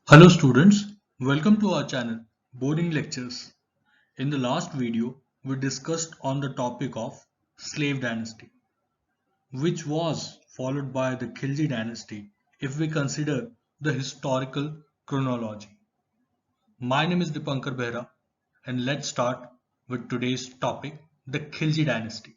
Hello students, welcome to our channel Boring Lectures. In the last video, we discussed on the topic of slave dynasty, which was followed by the Khilji dynasty if we consider the historical chronology. My name is Dipankar Behra and let's start with today's topic, the Khilji dynasty.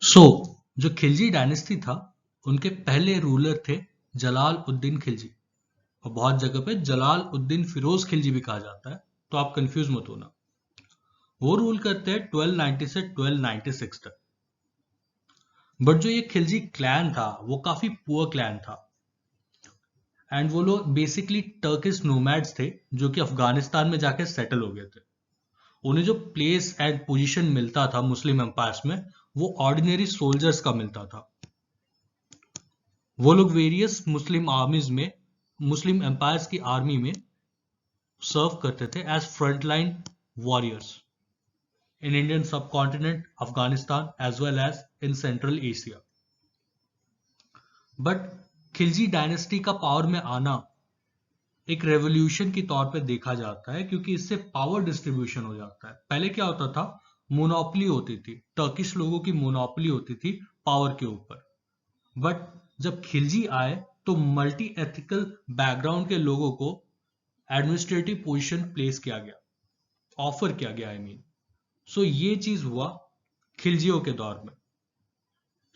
सो जो Khilji dynasty था उनके पहले ruler थे जलाल उद्दीन खिलजी और बहुत जगह पे जलाल उद्दीन फिरोज खिलजी भी कहा जाता है, तो आप कंफ्यूज मत होना। वो रूल करते हैं 1290 से 1296 तक। बट जो ये खिलजी क्लैन था वो काफी पुअर क्लैन था एंड वो लोग बेसिकली टर्किश नोमैड्स थे जो कि अफगानिस्तान में जाके सेटल हो गए थे। उन्हें जो प्लेस एंड पोजीशन मिलता था मुस्लिम एम्पायर्स में वो ऑर्डिनरी सोल्जर्स का मिलता था। वो लोग वेरियस मुस्लिम आर्मीज में मुस्लिम एम्पायर्स की आर्मी में सर्व करते थे as frontline warriors in Indian subcontinent, Afghanistan, as well as in Central Asia. But Khilji dynasty का पावर में आना एक रेवोल्यूशन के तौर पे देखा जाता है क्योंकि इससे पावर डिस्ट्रीब्यूशन हो जाता है। पहले क्या होता था, मोनोपोली होती थी, टर्किश लोगों की मोनोपोली होती थी पावर के ऊपर। बट जब खिलजी आए तो मल्टी एथिकल बैकग्राउंड के लोगों को एडमिनिस्ट्रेटिव पोजीशन प्लेस किया गया, ऑफर किया गया आई मीन। सो ये चीज हुआ खिलजियों के दौर में।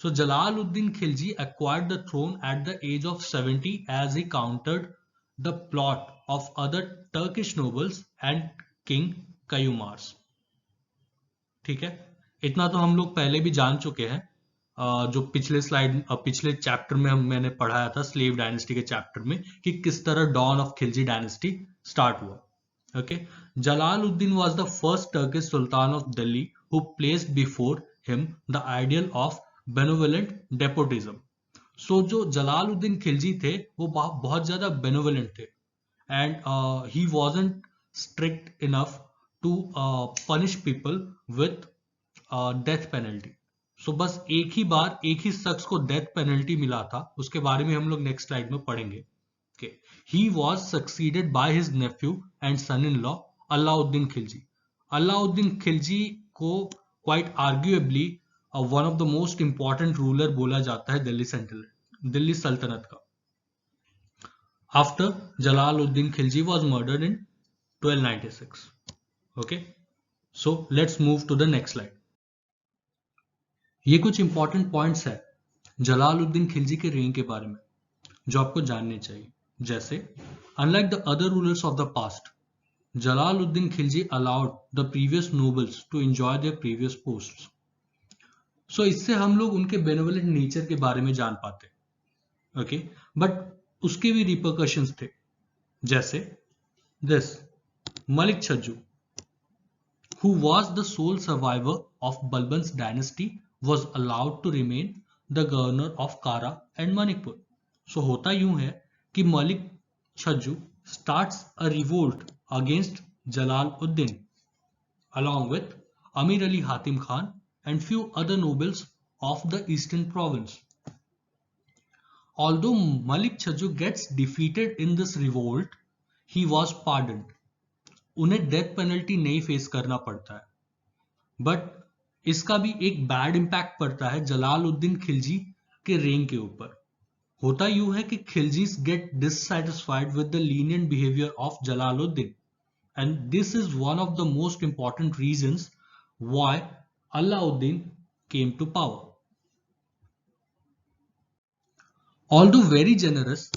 So Jalaluddin Khilji acquired the throne at the age of 70 as he countered the plot of other Turkish nobles and King Kayumars. ठीक है, इतना तो हम लोग पहले भी जान चुके हैं। जो पिछले चैप्टर में मैंने पढ़ाया था स्लेव डायनेस्टी के चैप्टर में कि किस तरह dawn of Khilji dynasty start हुआ। Okay, Jalaluddin was the first Turkish Sultan of Delhi who placed before him the ideal of benevolent despotism. So जो जलालुद्दीन खिलजी थे वो बहुत ज्यादा benevolent थे and he wasn't strict enough to punish people with death penalty. So बस एक ही बार एक ही शख्स को डेथ पेनल्टी मिला था, उसके बारे में हम लोग नेक्स्ट स्लाइड में पढ़ेंगे। Okay. He was succeeded by his nephew and son-in-law Alauddin Khilji. Alauddin Khilji को quite arguably one of the most important ruler बोला जाता है दिल्ली सल्तनत का। After Jalaluddin Khilji was murdered in 1296. Okay. So let's move to the next slide. ये कुछ important points है जलालुद्दीन खिलजी के रेंग के बारे में जो आपको जानने चाहिए। जैसे unlike the other rulers of the past, Jalaluddin Khilji allowed the previous nobles to enjoy their previous posts. So इससे हम लोग उनके बेनेवलेंट नेचर के बारे में जान पाते, ओके। बट उसके भी रिपरकशंस थे, जैसे this Malik Chhajju who was the sole survivor of Balban's dynasty was allowed to remain the governor of Kara and Manikpur. So होता यूं है कि Malik Chhajju starts a revolt against Jalaluddin along with Amir Ali Hatim Khan and few other nobles of the eastern province. Although Malik Chhajju gets defeated in this revolt, he was pardoned. उन्हें death penalty नहीं face करना पड़ता है। But इसका भी एक bad impact पड़ता है जलालुद्दीन खिलजी के रेंग के ऊपर। होता यूं है कि Khiljis get dissatisfied with the lenient behaviour of Jalaluddin and this is one of the most important reasons why Alauddin came to power. Although very generous,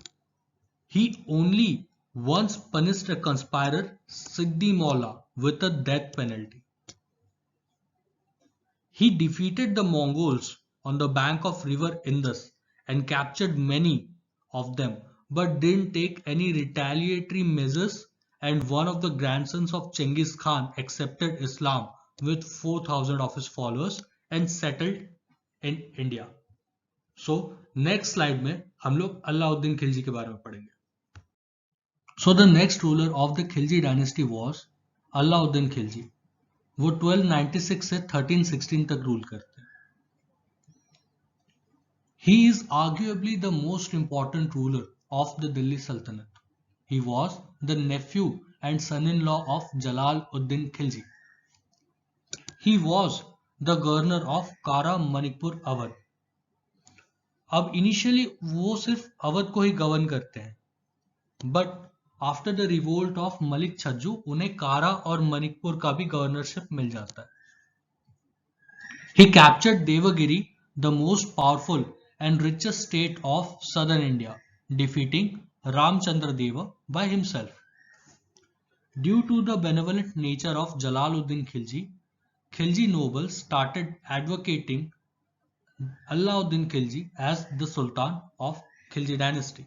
he only once punished a conspirator, Siddi Maula, with a death penalty. He defeated the Mongols on the bank of river Indus and captured many of them, but didn't take any retaliatory measures, and one of the grandsons of Genghis Khan accepted Islam with 4,000 of his followers and settled in India. So next slide में हम लोग अलाउद्दीन खिलजी के बारे में पढ़ेंगे। So the next ruler of the Khilji dynasty was Alauddin Khilji. वो 1296 से 1316 तक रूल करते हैं। He is arguably the most important ruler of the Delhi Sultanate. He was the nephew and son-in-law of Jalal-ud-Din Khilji. He was the governor of Kara Manipur Awadh. अब initially वो सिर्फ अवध को ही govern करते हैं, but after the revolt of Malik Chhajju उन्हें कारा और मणिपुर का भी गवर्नरशिप मिल जाता है। He captured Devagiri, the most powerful and richest state of southern India, defeating Ramchandra Deva by himself. Due to the benevolent nature of Jalaluddin Khilji, Khilji nobles started advocating Alauddin Khilji as the Sultan of Khilji dynasty.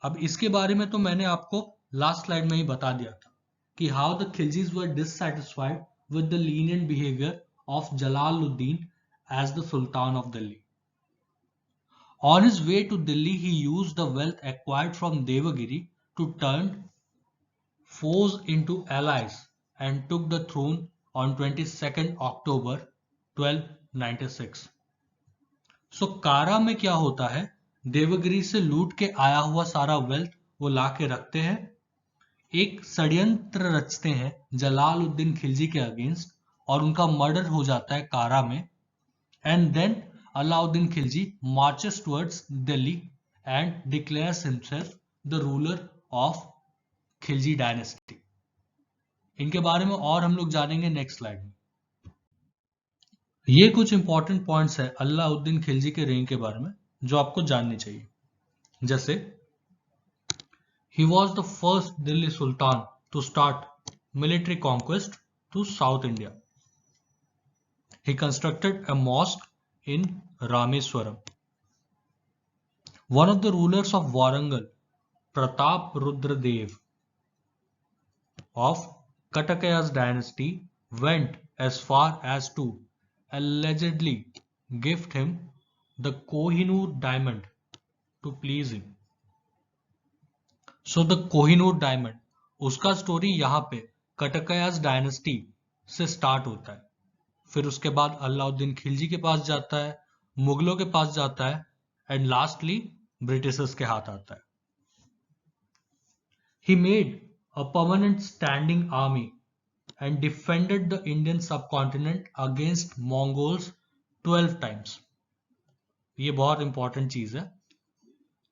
अब इसके बारे में तो मैंने आपको last slide में ही बता दिया था कि how the Khiljis were dissatisfied with the lenient behaviour of Jalaluddin as the sultan of Delhi. On his way to Delhi, he used the wealth acquired from Devagiri to turn foes into allies and took the throne on 22nd October 1296. So कारा में क्या होता है, देवगिरी से लूट के आया हुआ सारा वेल्थ वो ला के रखते हैं, एक षड्यंत्र रचते हैं जलालुद्दीन खिलजी के अगेंस्ट और उनका मर्डर हो जाता है कारा में. And then Alauddin Khilji marches towards Delhi and declares himself the ruler of Khilji dynasty. इनके बारे में और हम लोग जानेंगे नेक्स्ट स्लाइड में. ये कुछ इंपॉर्टेंट पॉइंट्स है अलाउद्दीन खिलजी के रेंज के बारे में जो आपको जाननी चाहिए. जैसे he was the first Delhi Sultan to start military conquest to South India. He constructed a mosque in Rameswaram. One of the rulers of Warangal, Pratap Rudra Dev of Katakaya's dynasty, went as far as to allegedly gift him the Kohinoor diamond to please him. So the Kohinoor diamond, उसका story यहाँ पे कटकयास dynasty से start होता है, फिर उसके बाद अलाउद्दीन खिलजी के पास जाता है, मुगलों के पास जाता है एंड लास्टली ब्रिटिशर्स के हाथ आता है. He made a permanent standing army and defended the Indian subcontinent against Mongols 12 times. ये बहुत इंपॉर्टेंट चीज है.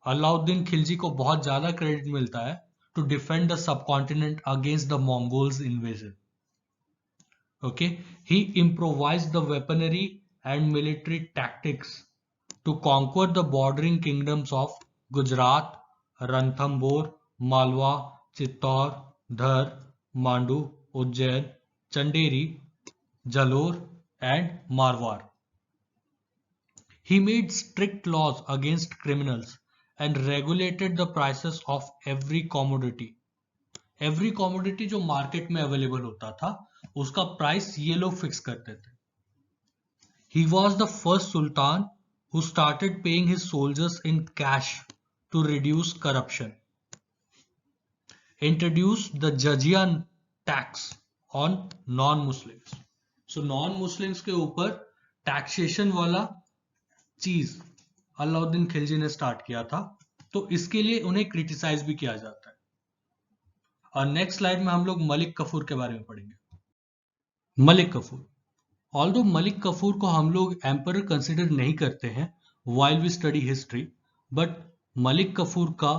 अलाउद्दीन खिलजी को बहुत ज्यादा क्रेडिट मिलता है to defend the subcontinent against the Mongols invasion. Okay, he improvised the weaponry and military tactics to conquer the bordering kingdoms of Gujarat, Ranthambore, Malwa, Chittor, Dhar, Mandu, Ujjain, Chanderi, Jalore and Marwar. He made strict laws against criminals and regulated the prices of every commodity. Every commodity जो market में available होता था उसका price ये लोग fix करते थे. He was the first sultan who started paying his soldiers in cash to reduce corruption. Introduced the jizya tax on non-Muslims. So non-Muslims के ऊपर टैक्सेशन वाला चीज अलाउद्दीन खिलजी ने स्टार्ट किया था, तो इसके लिए उन्हें क्रिटिसाइज भी किया जाता है. और नेक्स्ट स्लाइड में हम लोग मलिक कफूर के बारे में पढ़ेंगे. मलिक कफूर, ऑल्दो मलिक कफूर को हम लोग एम्परर कंसिडर नहीं करते हैं while we study history, but Malik Kafur का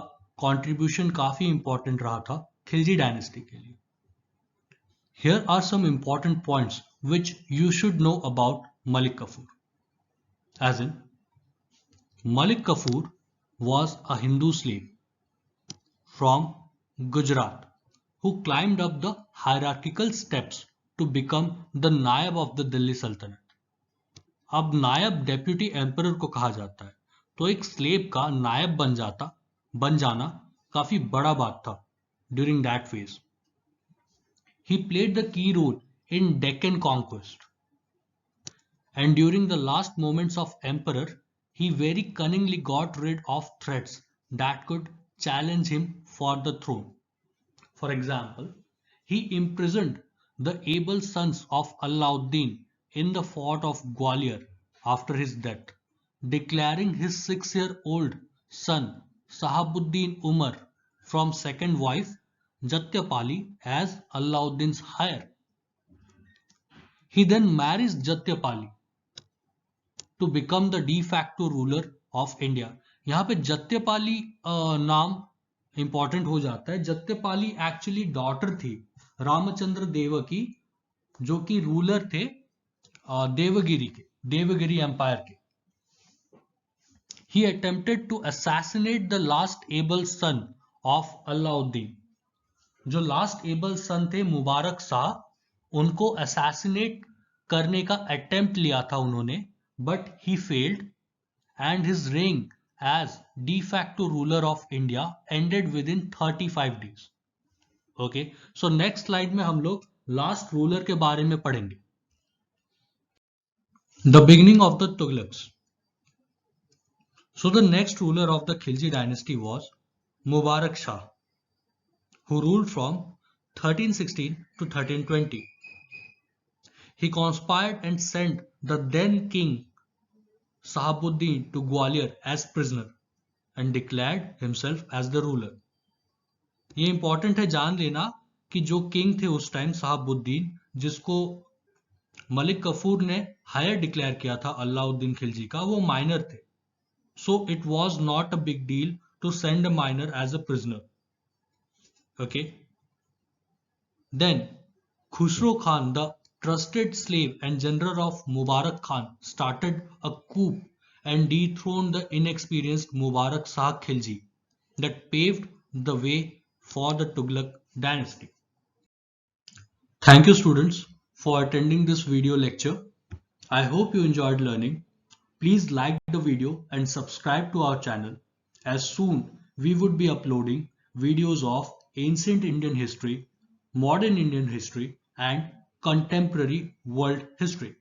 कंट्रीब्यूशन काफी इंपॉर्टेंट रहा था खिलजी डायनेस्टी के लिए. Here are some important points which you should know about Malik Kafur. As in, Malik Kafur was a Hindu slave from Gujarat who climbed up the hierarchical steps to become the Naib of the Delhi Sultanate. अब नायब deputy emperor को कहा जाता है, तो एक slave का नायब बन जाना काफी बड़ा बात था during that phase. He played the key role in Deccan conquest. And during the last moments of emperor, he very cunningly got rid of threats that could challenge him for the throne. For example, he imprisoned the able sons of Alauddin in the fort of Gwalior after his death, declaring his 6-year-old son Sahabuddin Umar from second wife Jatyapali as Alauddin's heir. He then marries Jatyapali to become the de facto ruler of India. यहाँ पे जत्यपाली नाम important हो जाता है. जत्यपाली actually daughter थी रामचंद्र देवकी, जो कि ruler थे देवगिरी एम्पायर के. He attempted to assassinate the last able son of Alauddin. जो लास्ट एबल सन थे मुबारक शाह, उनको असैसिनेट करने का अटेम्प्ट लिया था उन्होंने, but he failed and his reign as de facto ruler of India ended within 35 days. Okay, so next slide में हम लोग लास्ट रूलर के बारे में पढ़ेंगे. The beginning of the Tughlaqs. So the next ruler of the Khilji dynasty was Mubarak Shah, who ruled from 1316 to 1320. He conspired and sent the then king Sahabuddin to Gwalior as prisoner and declared himself as the ruler. ये important है जान लेना कि जो king थे उस time Sahabuddin, जिसको मलिक कफूर ने हायर डिक्लेयर किया था अलाउद्दीन खिलजी का, वो माइनर थे. So it was not a big deal to send a minor as a prisoner. Okay. Then Khusro Khan, the trusted slave and general of Mubarak Khan, started a coup and dethroned the inexperienced Mubarak Shah Khilji that paved the way for the Tughlaq dynasty. Thank you students for attending this video lecture. I hope you enjoyed learning. Please like the video and subscribe to our channel, as soon we would be uploading videos of ancient Indian history, modern Indian history and contemporary world history.